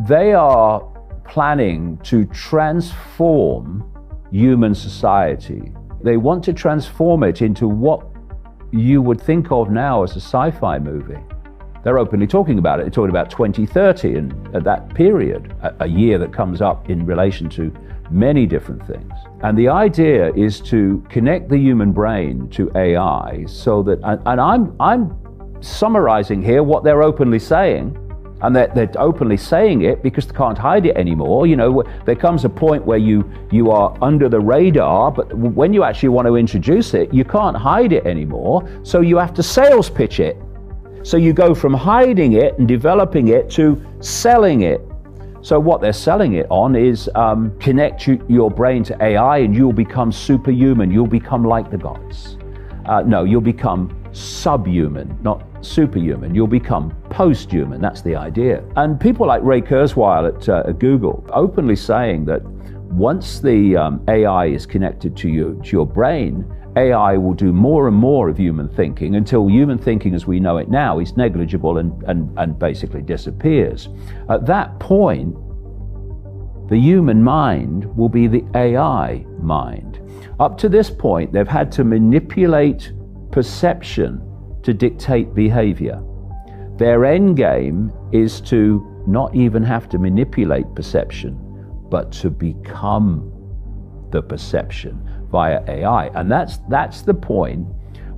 They are planning to transform human society. They want to transform it into what you would think of now as a sci-fi movie. They're openly talking about it. They're talking about 2030 and at that period, a year that comes up in relation to many different things. And the idea is to connect the human brain to AI so that, and I'm summarizing here what they're openly saying, and they're openly saying it because they can't hide it anymore. You know, there comes a point where you are under the radar, but when you actually want to introduce it, you can't hide it anymore. So you have to sales pitch it. So you go from hiding it and developing it to selling it. So what they're selling it on is connect your brain to AI and you'll become superhuman. You'll become like the gods. No, you'll become subhuman, not superhuman. You'll become post-human. That's the idea. And people like Ray Kurzweil at Google openly saying that once the AI is connected to your brain, AI will do more and more of human thinking until human thinking as we know it now is negligible and basically disappears. At that point, the human mind will be the AI mind. Up to this point, they've had to manipulate perception to dictate behavior. Their end game is to not even have to manipulate perception, but to become the perception via AI. And that's the point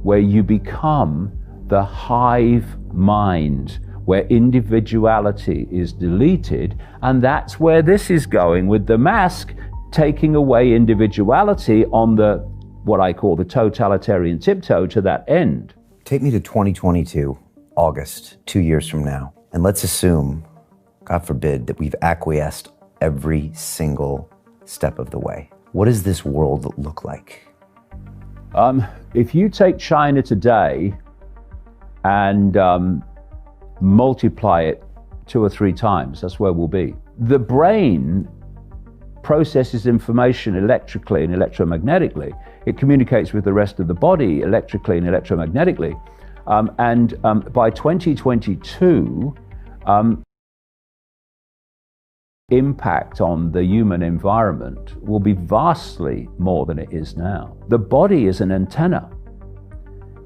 where you become the hive mind, where individuality is deleted. And that's where this is going with the mask, taking away individuality on the what I call the totalitarian tiptoe to that end. Take me to 2022, August, 2 years from now, and let's assume, God forbid, that we've acquiesced every single step of the way. What does this world look like? If you take China today and multiply it 2 or 3 times, that's where we'll be. The brain processes information electrically and electromagnetically. It communicates with the rest of the body electrically and electromagnetically. By 2022, impact on the human environment will be vastly more than it is now. The body is an antenna.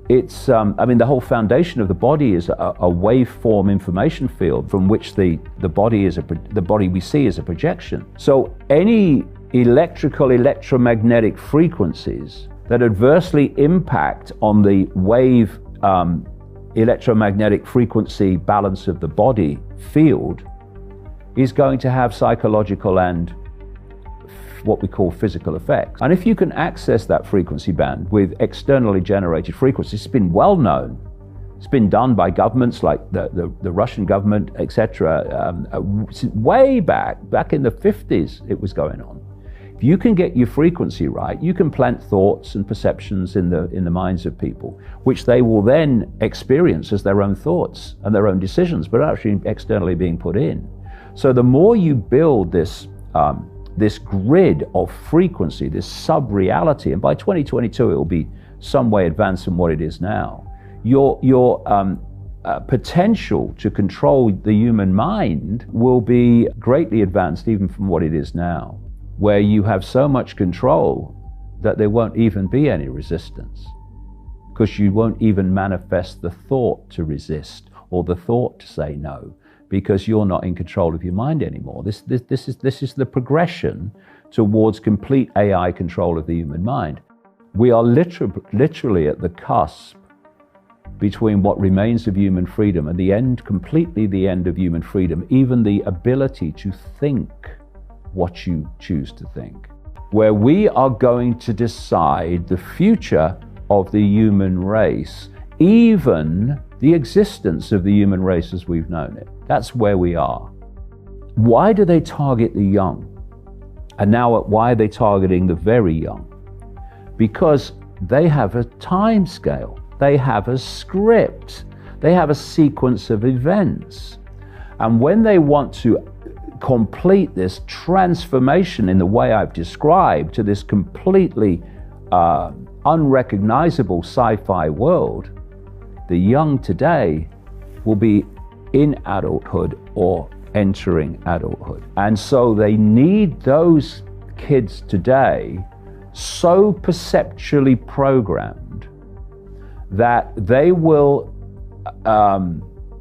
It's, the whole foundation of the body is a waveform information field from which the body we see is a projection. So any electromagnetic frequencies that adversely impact on the wave electromagnetic frequency balance of the body field is going to have psychological and what we call physical effects. And if you can access that frequency band with externally generated frequencies, it's been well known. It's been done by governments like the Russian government, etc. Way back in the 50s, it was going on. If you can get your frequency right, you can plant thoughts and perceptions in the minds of people, which they will then experience as their own thoughts and their own decisions, but actually externally being put in. So the more you build this grid of frequency, this sub-reality, and by 2022 it will be some way advanced from what it is now, your potential to control the human mind will be greatly advanced even from what it is now, where you have so much control that there won't even be any resistance, because you won't even manifest the thought to resist or the thought to say no, because you're not in control of your mind anymore. This is the progression towards complete AI control of the human mind. We are literally at the cusp between what remains of human freedom and the end, completely the end of human freedom, even the ability to think what you choose to think, where we are going to decide the future of the human race, even the existence of the human race as we've known it. That's where we are. Why do they target the young? And now why are they targeting the very young? Because they have a time scale. They have a script. They have a sequence of events. And when they want to complete this transformation in the way I've described to this completely unrecognizable sci-fi world, the young today will be in adulthood or entering adulthood. And so they need those kids today so perceptually programmed that they will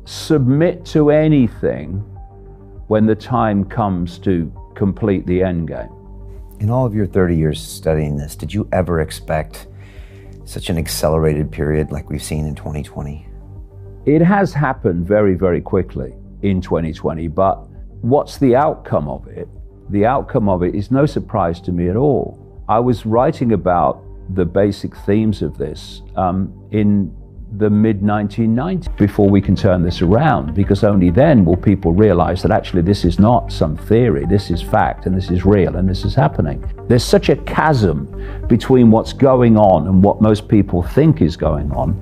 submit to anything when the time comes to complete the end game. In all of your 30 years studying this, did you ever expect such an accelerated period like we've seen in 2020? It has happened very, very quickly in 2020, but what's the outcome of it? The outcome of it is no surprise to me at all. I was writing about the basic themes of this in the mid-1990s, before we can turn this around, because only then will people realize that actually this is not some theory, this is fact, and this is real, and this is happening. There's such a chasm between what's going on and what most people think is going on.